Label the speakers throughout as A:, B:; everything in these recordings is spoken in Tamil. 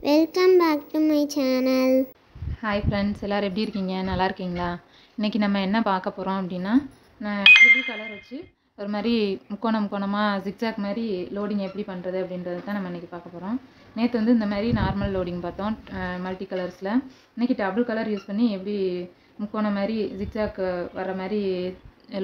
A: Welcome back to my channel.
B: Hi friends, எல்லோரும் எப்படி இருக்கீங்க? நல்லா இருக்கீங்களா? இன்றைக்கி நம்ம என்ன பார்க்க போகிறோம் அப்படின்னா, நான் புது கலர் வச்சு ஒரு மாதிரி முக்கோணமாக ஜிக்ஜாக் மாதிரி லோடிங் எப்படி பண்ணுறது அப்படின்றது தான் நம்ம இன்றைக்கி பார்க்க போகிறோம். நேற்று வந்து இந்த மாதிரி நார்மல் லோடிங் பார்த்தோம் மல்டி கலர்ஸில். இன்றைக்கி டபுள் கலர் யூஸ் பண்ணி எப்படி முக்கோணம் மாதிரி ஜிக்ஜாக் வர மாதிரி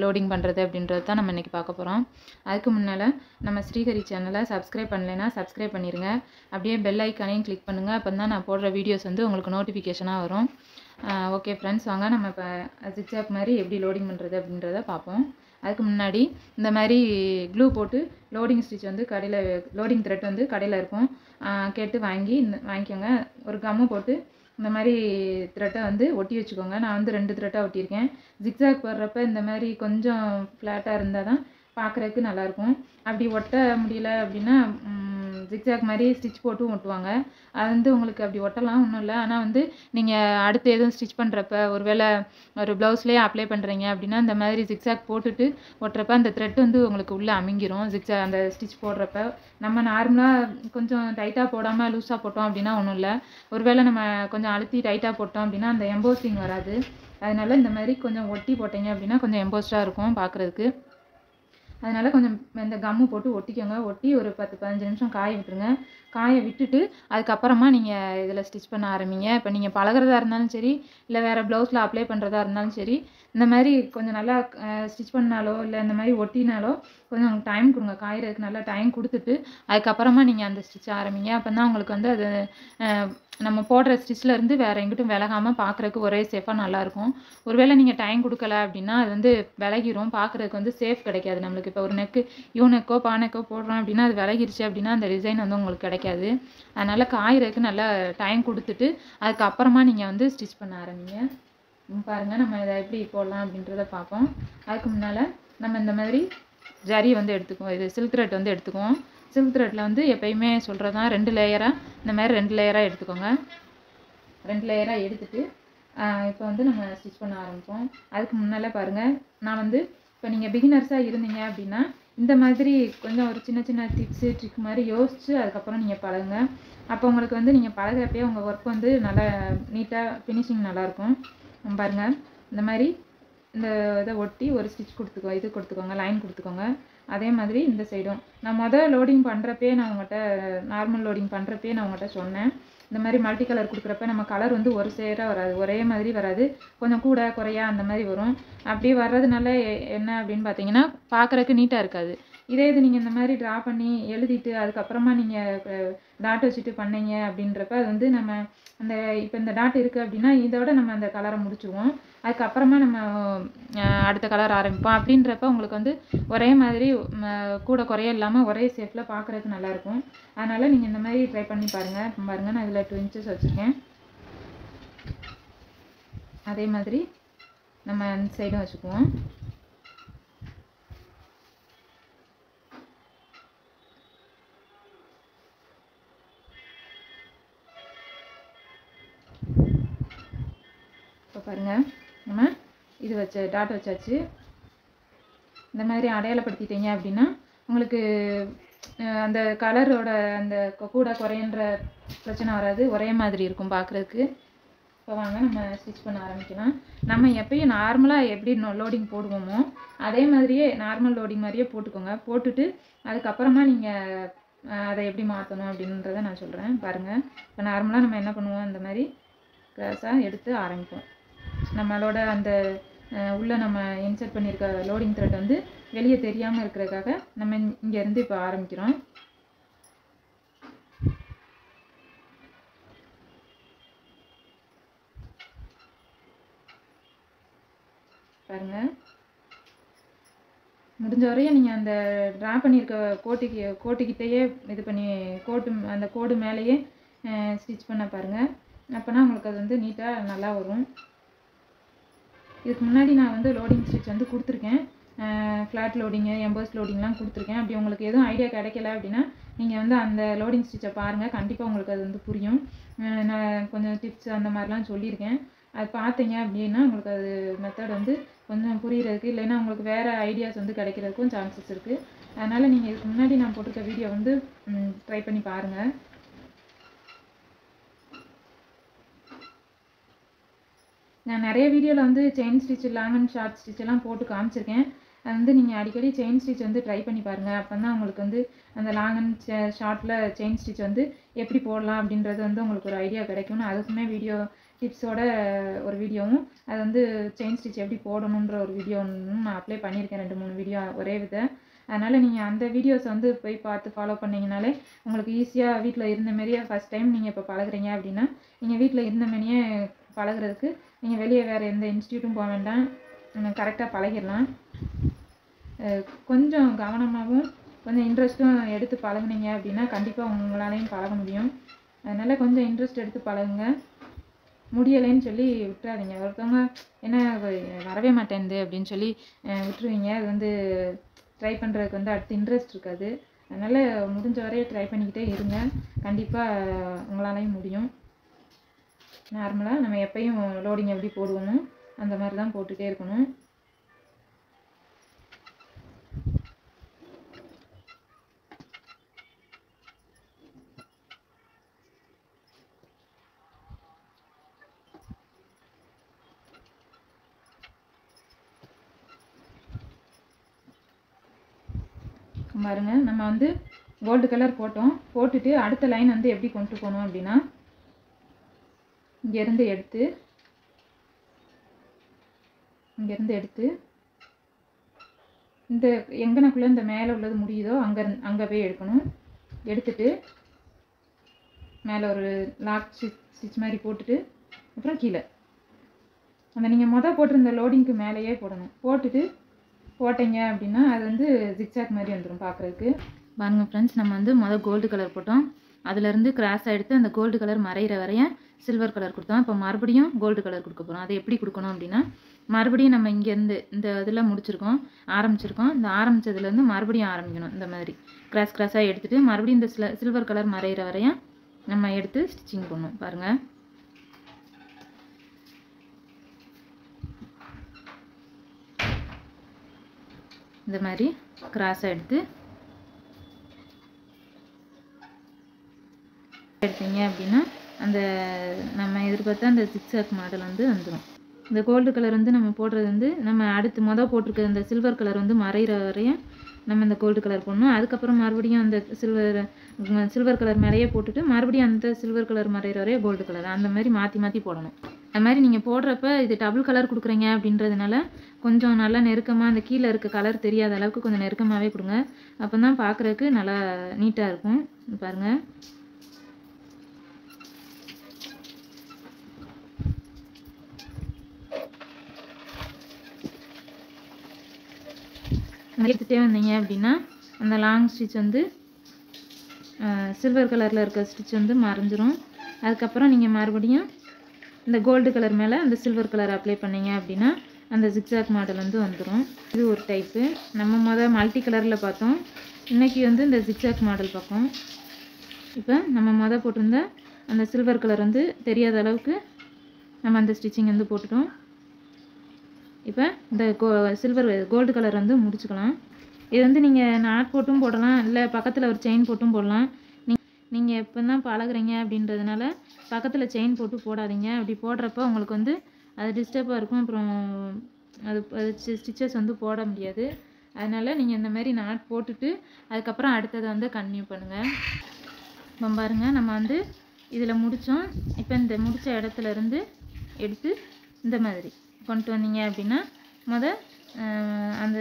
B: லோடிங் பண்ணுறது அப்படின்றது தான் நம்ம இன்றைக்கி பார்க்க போகிறோம். அதுக்கு முன்னால் நம்ம ஸ்ரீஹரி சேனலை சப்ஸ்கிரைப் பண்ணலைன்னா சப்ஸ்கிரைப் பண்ணிடுங்க. அப்படியே பெல் ஐக்கானையும் கிளிக் பண்ணுங்கள். அப்போ தான் நான் போடுற வீடியோஸ் வந்து உங்களுக்கு நோட்டிஃபிகேஷனாக வரும். ஓகே ஃப்ரெண்ட்ஸ், வாங்க நம்ம இப்போ ஜிக்ஜாக் மாதிரி எப்படி லோடிங் பண்ணுறது அப்படின்றத பார்ப்போம். அதுக்கு முன்னாடி இந்த மாதிரி க்ளூ போட்டு லோடிங் ஸ்டிச் வந்து கடையில், லோடிங் த்ரெட் வந்து கடையில் இருக்கும், கேட்டு வாங்கிக்கோங்க. ஒரு கம்மு போட்டு இந்த மாதிரி த்ரெட்டை வந்து ஒட்டி வச்சுக்கோங்க. நான் வந்து 2 த்ரெட்டாக ஒட்டியிருக்கேன். ஜிக்ஜாக் போடுறப்ப இந்த மாதிரி கொஞ்சம் ஃப்ளாட்டாக இருந்தால் தான் பார்க்குறதுக்கு நல்லாயிருக்கும். அப்படி ஒட்ட முடியல அப்படின்னா ஜிக்ஜாக் மாதிரி ஸ்டிச் போட்டும் ஒட்டுவாங்க. அது வந்து உங்களுக்கு அப்படி ஒட்டலாம், ஒன்றும் இல்லை. ஆனால் வந்து நீங்கள் அடுத்து எதுவும் ஸ்டிச் பண்ணுறப்ப ஒருவேளை ஒரு ப்ளவுஸ்லேயே அப்ளை பண்ணுறீங்க அப்படின்னா இந்த மாதிரி ஜிக்ஜாக் போட்டுட்டு ஒட்டுறப்ப அந்த த்ரெட் வந்து உங்களுக்கு உள்ளே அமுங்கிரும். ஜிக்ஜாக் அந்த ஸ்டிச் போடுறப்ப நம்ம நார்மலாக கொஞ்சம் டைட்டாக போடாமல் லூஸாக போட்டோம் அப்படின்னா ஒன்றும் இல்லை. ஒருவேளை நம்ம கொஞ்சம் அழுத்தி டைட்டாக போட்டோம் அப்படின்னா அந்த எம்போசிங் வராது. அதனால் இந்த மாதிரி கொஞ்சம் ஒட்டி போட்டிங்க அப்படின்னா கொஞ்சம் எம்போஸ்டாக இருக்கும் பார்க்குறதுக்கு. அதனால் கொஞ்சம் இந்த கம்மு போட்டு ஒட்டிக்கோங்க. ஒட்டி ஒரு 10-15 நிமிஷம் காய விட்டுருங்க. காய விட்டுட்டு அதுக்கப்புறமா நீங்கள் இதில் ஸ்டிச் பண்ண ஆரம்பிங்க. இப்போ நீங்கள் பழகிறதா இருந்தாலும் சரி, இல்லை வேறு ப்ளவுஸில் அப்ளை பண்ணுறதா இருந்தாலும் சரி, இந்த மாதிரி கொஞ்சம் நல்லா ஸ்டிச் பண்ணாலோ இல்லை இந்த மாதிரி ஒட்டினாலோ கொஞ்சம் டைம் கொடுங்க. காயறதுக்கு நல்லா டைம் கொடுத்துட்டு அதுக்கப்புறமா நீங்கள் அந்த ஸ்டிச் ஆரம்பிங்க. அப்போ தான் உங்களுக்கு வந்து அது நம்ம போடுற ஸ்டிச்சில் இருந்து வேறு எங்கிட்டும் விலகாமல் பார்க்குறதுக்கு ஒரே சேஃபாக நல்லாயிருக்கும். ஒருவேளை நீங்கள் டைம் கொடுக்கல அப்படின்னா அது வந்து விலகிரும், பார்க்குறதுக்கு வந்து சேஃப் கிடைக்காது நம்மளுக்கு. இப்போ ஒரு நெக்கு யூனெக்கோ பானெக்கோ போடுறோம் அப்படின்னா அது விலகிருச்சு அப்படின்னா அந்த டிசைன் வந்து உங்களுக்கு கிடைக்காது. அதனால் காயறதுக்கு நல்லா டைம் கொடுத்துட்டு அதுக்கப்புறமா நீங்கள் வந்து ஸ்டிச் பண்ண ஆரம்பிங்க. பாருங்கள், நம்ம இதை எப்படி போடலாம் அப்படின்றத பார்ப்போம். அதுக்கு முன்னால் நம்ம இந்த மாதிரி ஜரி வந்து எடுத்துக்குவோம். இது சில்க் த்ரெட் வந்து எடுத்துக்குவோம். சில்க் த்ரெட்டில் வந்து எப்பயுமே சொல்கிறது தான் 2 லேயராக, இந்த மாதிரி 2 லேயராக எடுத்துக்கோங்க. 2 லேயராக எடுத்துகிட்டு இப்போ வந்து நம்ம ஸ்டிச் பண்ண ஆரம்பிப்போம். அதுக்கு முன்னால் பாருங்கள், நான் வந்து இப்போ நீங்கள் பிகினர்ஸாக இருந்தீங்க அப்படின்னா இந்த மாதிரி கொஞ்சம் ஒரு சின்ன சின்ன டிப்ஸு ட்ரிக் மாதிரி யோசித்து அதுக்கப்புறம் நீங்கள் பழகுங்க. அப்போ உங்களுக்கு வந்து நீங்கள் பழகிறப்பே உங்கள் ஒர்க் வந்து நல்லா நீட்டாக ஃபினிஷிங் நல்லாயிருக்கும். பாருங்கள், இந்த மாதிரி இந்த இதை ஒட்டி ஒரு ஸ்டிச் கொடுத்துக்கோங்க, லைன் கொடுத்துக்கோங்க. அதே மாதிரி இந்த சைடும் நான் லோடிங் பண்ணுறப்பே நான் உங்கள்கிட்ட நார்மல் லோடிங் பண்ணுறப்பே நான் உங்கள்கிட்ட சொன்னேன். இந்த மாதிரி மல்டி கலர் கொடுக்குறப்ப நம்ம கலர் வந்து ஒரு சேராக வராது, ஒரே மாதிரி வராது, கொஞ்சம் கூட குறையா அந்த மாதிரி வரும். அப்படி வர்றதுனால என்ன அப்படின்னு பார்த்தீங்கன்னா பார்க்குறதுக்கு நீட்டாக இருக்காது. இதே இது நீங்கள் இந்த மாதிரி ட்ரா பண்ணி எழுதிட்டு அதுக்கப்புறமா நீங்கள் டாட் வச்சுட்டு பண்ணீங்க அப்படின்றப்ப அது வந்து நம்ம அந்த இப்போ இந்த டாட் இருக்குது அப்படின்னா இதோட நம்ம அந்த கலரை முடிச்சுருவோம். அதுக்கப்புறமா நம்ம அடுத்த கலர் ஆரம்பிப்போம். அப்படின்றப்ப உங்களுக்கு வந்து ஒரே மாதிரி கூட குறைய இல்லாமல் ஒரே ஷேப்பில் பார்க்குறதுக்கு நல்லாயிருக்கும். அதனால் நீங்கள் இந்த மாதிரி ட்ரை பண்ணி பாருங்கள். பாருங்கள், நான் இதில் 2 inches வச்சுருக்கேன். அதே மாதிரி நம்ம அந்த சைடும் வச்சுக்குவோம். இப்போ பாருங்கள், நம்ம இது டாட் வச்சாச்சு. இந்த மாதிரி அடையாளப்படுத்திட்டீங்க அப்படின்னா உங்களுக்கு அந்த கலரோட அந்த கூட குறையன்ற பிரச்சனை வராது, ஒரே மாதிரி இருக்கும் பார்க்குறதுக்கு. இப்போ வாங்க நம்ம ஸ்டிச் பண்ண ஆரம்பிக்கலாம். நம்ம எப்பயும் நார்மலாக எப்படி லோடிங் போடுவோமோ அதே மாதிரியே நார்மல் லோடிங் மாதிரியே போட்டுக்கோங்க. போட்டுட்டு அதுக்கப்புறமா நீங்கள் அதை எப்படி மாற்றணும் அப்படின்றத நான் சொல்கிறேன். பாருங்கள், இப்போ நார்மலாக நம்ம என்ன பண்ணுவோம், இந்த மாதிரி கிராஸாக எடுத்து ஆரம்பிப்போம். நம்மளோட அந்த உள்ளே நம்ம இன்சர்ட் பண்ணியிருக்க லோடிங் த்ரெட் வந்து வெளியே தெரியாமல் இருக்கிறதுக்காக நம்ம இங்கேருந்து இப்போ ஆரம்பிக்கிறோம். பாருங்கள், முடிஞ்ச வரையும் நீங்கள் அந்த ட்ரா பண்ணியிருக்க கோட்டுக்கிட்டேயே இது பண்ணி அந்த கோடு மேலேயே ஸ்டிச் பண்ண பாருங்கள். அப்போனா உங்களுக்கு அது வந்து நீட்டாக நல்லா வரும். இதுக்கு முன்னாடி நான் வந்து லோடிங் ஸ்டிச் வந்து கொடுத்துருக்கேன், ஃப்ளாட் லோடிங்கு, எம்போஸ் லோடிங்லாம் கொடுத்துருக்கேன். அப்படி உங்களுக்கு எதுவும் ஐடியா கிடைக்கல அப்படின்னா நீங்கள் வந்து அந்த லோடிங் ஸ்டிச்சை பாருங்கள், கண்டிப்பாக உங்களுக்கு அது வந்து புரியும். நான் கொஞ்சம் டிப்ஸ் அந்த மாதிரிலாம் சொல்லியிருக்கேன். அது பார்த்தீங்க அப்படின்னா உங்களுக்கு அது மெத்தட் வந்து கொஞ்சம் புரிகிறதுக்கு, இல்லைன்னா உங்களுக்கு வேறு ஐடியாஸ் வந்து கிடைக்கிறதுக்கும் சான்சஸ் இருக்குது. அதனால் நீங்கள் இதுக்கு முன்னாடி நான் போட்டிருக்க வீடியோ வந்து ட்ரை பண்ணி பாருங்கள். நான் நிறைய வீடியோவில் வந்து chain stitch long and short stitch எல்லாம் போட்டு காமிச்சிருக்கேன். அது வந்து நீங்கள் அடிக்கடி செயின் ஸ்டிச் வந்து ட்ரை பண்ணி பாருங்கள். அப்போ தான் உங்களுக்கு வந்து அந்த லாங் அண்ட் ஷார்ட்டில் செயின் ஸ்டிச் வந்து எப்படி போடலாம் அப்படின்றது வந்து உங்களுக்கு ஒரு ஐடியா கிடைக்கும்னு அதுக்குமே வீடியோ டிப்ஸோட ஒரு வீடியோவும் அது வந்து செயின் ஸ்டிச் எப்படி போடணுன்ற ஒரு வீடியோவும் நான் அப்ளை பண்ணியிருக்கேன், 2-3 வீடியோ ஒரே வித. அதனால் நீங்கள் அந்த வீடியோஸ் வந்து போய் பார்த்து ஃபாலோ பண்ணிங்கனாலே உங்களுக்கு ஈஸியாக வீட்டில் இருந்த மாரியே ஃபஸ்ட் டைம் நீங்கள் இப்போ பழகுறீங்க அப்படின்னா நீங்கள் வீட்டில் இருந்த மாரியே பழகுறதுக்கு நீங்கள் வெளியே வேறு எந்த இன்ஸ்டியூட்டும் போக வேண்டாம், கரெக்டாக பழகிடலாம். கொஞ்சம் கவனமாகவும் கொஞ்சம் இன்ட்ரெஸ்ட்டும் எடுத்து பழகுனீங்க அப்படின்னா கண்டிப்பாக உங்களாலையும் பழக முடியும். அதனால் கொஞ்சம் இன்ட்ரெஸ்ட் எடுத்து பழகுங்க. முடியலைன்னு சொல்லி விட்டுறாதீங்க. ஒருத்தவங்க என்ன வரவே மாட்டேங்குது அப்படின்னு சொல்லி விட்டுருவீங்க. அது வந்து ட்ரை பண்ணுறதுக்கு வந்து அடுத்து இன்ட்ரெஸ்ட் இருக்காது. அதனால் முடிஞ்ச வரையும் ட்ரை பண்ணிக்கிட்டே இருங்க, கண்டிப்பாக உங்களாலையும் முடியும். நார்மலாக நம்ம எப்பயும் லோடிங் எப்படி போடுவோமோ அந்த மாதிரி தான் போட்டுகிட்டே இருக்கணும். பாருங்க, நம்ம வந்து கோல்டு கலர் போட்டுட்டு அடுத்த லைன் வந்து எப்படி கொண்டு போகணும் அப்படின்னா இங்கேருந்து எடுத்து இந்த எங்கனக்குள்ளே இந்த மேலே உள்ளது முடியுதோ அங்கே போய் எடுக்கணும். எடுத்துட்டு மேலே ஒரு லாக் ஸ்டிச் மாதிரி போட்டுட்டு அப்புறம் கீழே அந்த நீங்கள் போட்டிருந்த லோடிங்க்கு மேலேயே போடணும். போட்டிங்க அப்படின்னா அது வந்து ஜிக்ஸாக் மாதிரி வந்துடும் பார்க்குறதுக்கு. பாருங்கள் ஃப்ரெண்ட்ஸ், நம்ம வந்து கோல்டு கலர் போட்டோம், அதுலேருந்து கிராஸாக எடுத்து அந்த கோல்டு கலர் மறைகிற வரையும் சில்வர் கலர் கொடுத்தோம். இப்போ மறுபடியும் கோல்டு கலர் கொடுக்க போகிறோம். அதை எப்படி கொடுக்கணும் அப்படின்னா மறுபடியும் நம்ம இங்கேருந்து இந்த இதில் ஆரம்பிச்சிருக்கோம். இந்த ஆரம்பித்ததுலேருந்து மறுபடியும் ஆரம்பிக்கணும். இந்த மாதிரி கிராஸாக எடுத்துகிட்டு மறுபடியும் இந்த சில்வர் கலர் மறைகிற வரையும் நம்ம எடுத்து ஸ்டிச்சிங் பண்ணணும். பாருங்கள், இந்த மாதிரி கிராஸாக எடுத்தீங்க அப்படின்னா அந்த நம்ம எதிர்பார்த்தா அந்த ஜிக்ஸாக் மாடல் வந்து வந்துடும். இந்த கோல்டு கலர் வந்து நம்ம போடுறது வந்து நம்ம அடுத்து போட்டிருக்க அந்த சில்வர் கலர் வந்து மறைகிற வரையும் நம்ம இந்த கோல்டு கலர் போடணும். அதுக்கப்புறம் மறுபடியும் அந்த சில்வர் கலர் மேலேயே போட்டுட்டு மறுபடியும் அந்த சில்வர் கலர் மறைகிற வரையும் கோல்டு கலர், அந்த மாதிரி மாற்றி போடணும். அது மாதிரி நீங்கள் போடுறப்ப இது டபுள் கலர் கொடுக்குறீங்க அப்படின்றதுனால கொஞ்சம் நல்லா நெருக்கமாக அந்த கீழே இருக்க கலர் தெரியாத அளவுக்கு கொஞ்சம் நெருக்கமாகவே கொடுங்க. அப்போ தான் பார்க்குறதுக்கு நல்லா நீட்டாக இருக்கும். பாருங்கள், எடுத்துகிட்டே வந்தீங்க அப்படின்னா அந்த லாங் ஸ்டிச் வந்து சில்வர் கலரில் இருக்க ஸ்டிச் வந்து மறைஞ்சிரும். அதுக்கப்புறம் நீங்கள் மறுபடியும் இந்த கோல்டு கலர் மேலே அந்த சில்வர் கலர் அப்ளை பண்ணிங்க அப்படின்னா அந்த ஜிக்ஸாக் மாடல் வந்து வந்துடும். இது ஒரு டைப்பு. நம்ம மல்டி கலரில் பார்த்தோம், இன்றைக்கி வந்து இந்த ஜிக்ஸாக் மாடல் பார்ப்போம். இப்போ நம்ம போட்டிருந்த அந்த சில்வர் கலர் வந்து தெரியாத அளவுக்கு நம்ம அந்த ஸ்டிச்சிங் வந்து போட்டுட்டோம். இப்போ இந்த கோல்டு கலர் வந்து முடிச்சுக்கலாம். இது வந்து நீங்கள் நாட் போட்டும் போடலாம், இல்லை பக்கத்தில் ஒரு செயின் போட்டும் போடலாம். நீங்கள் எப்போ தான் பழகுறீங்க அப்படின்றதுனால பக்கத்தில் செயின் போட்டு போடாதீங்க. அப்படி போடுறப்ப உங்களுக்கு வந்து அது டிஸ்டர்பாக இருக்கும், அப்புறம் அது ஸ்டிச்சஸ் வந்து போட முடியாது. அதனால் நீங்கள் இந்த மாதிரி நாட் போட்டுட்டு அதுக்கப்புறம் அடுத்ததை வந்து கன்டினியூ பண்ணுங்கள். இப்போ பாருங்கள், நம்ம வந்து இதில் முடித்தோம். இப்போ இந்த முடித்த இடத்துலேருந்து எடுத்து இந்த மாதிரி கொண்டு வந்தீங்க அப்படின்னா அந்த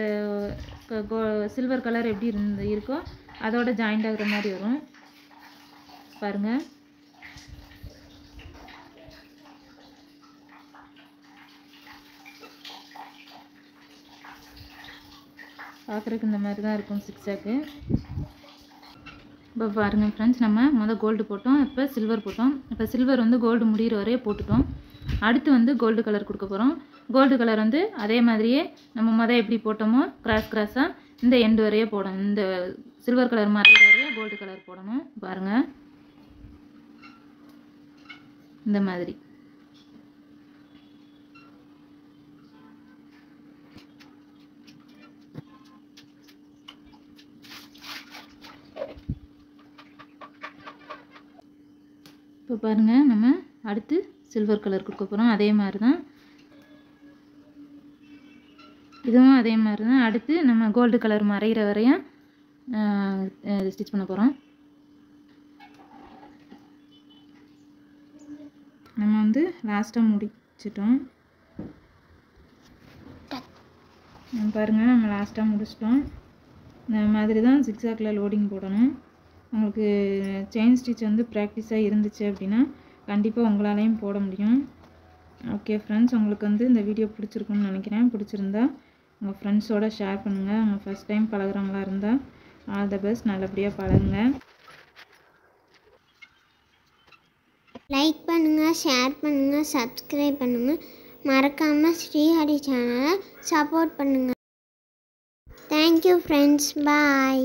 B: சில்வர் கலர் எப்படி இருக்கோ அதோட ஜாயிண்ட் ஆகுற மாதிரி வரும். பாருங்கள், பார்க்குறதுக்கு இந்த மாதிரி தான் இருக்கும் ஜிக்ஸாக்கு. இப்போ பாருங்கள் ஃப்ரெண்ட்ஸ், நம்ம கோல்டு போட்டோம், இப்போ சில்வர் போட்டோம். இப்போ சில்வர் வந்து கோல்டு முடிகிற வரையே போட்டுட்டோம். அடுத்து வந்து கோல்டு கலர் கொடுக்க போகிறோம். கோல்டு கலர் வந்து அதே மாதிரியே நம்ம எப்படி போட்டோமோ கிராஸாக இந்த எண்டு வரையே போடணும். இந்த சில்வர் கலர் மாதிரி வரையே கோல்டு கலர் போடணும். பாருங்கள், இந்த மாதிரி. இப்போ பாருங்கள், நம்ம அடுத்து சில்வர் கலர் கொடுக்க போகிறோம். அதே மாதிரி தான் இதுவும் அதே மாதிரி தான். அடுத்து நம்ம கோல்டு கலர் மறைகிற வரையும் ஸ்டிச் பண்ண போகிறோம். நம்ம வந்து லாஸ்ட்டாக முடிச்சிட்டோம். பாருங்கள், நம்ம லாஸ்ட்டாக முடிச்சிட்டோம். இந்த மாதிரி தான் ஜிக்ஸாக்கில் லோடிங் போடணும். உங்களுக்கு செயின் ஸ்டிச் வந்து ப்ராக்டிஸாக இருந்துச்சு அப்படின்னா கண்டிப்பாக உங்களாலையும் போட முடியும். ஓகே ஃப்ரெண்ட்ஸ், உங்களுக்கு வந்து இந்த வீடியோ பிடிச்சிருக்குன்னு நினைக்கிறேன். பிடிச்சிருந்தா உங்கள் ஃப்ரெண்ட்ஸோடு ஷேர் பண்ணுங்கள். அவங்க ஃபஸ்ட் டைம் பழகுறவங்களா இருந்தால் ஆல் த பெஸ்ட், நல்லபடியாக பழகுங்க.
A: லைக் பண்ணுங்கள், ஷேர் பண்ணுங்கள், சப்ஸ்கிரைப் பண்ணுங்கள். மறக்காமல் ஸ்ரீஹரி சேனலை சப்போர்ட் பண்ணுங்கள். தேங்க்யூ ஃப்ரெண்ட்ஸ், பாய்.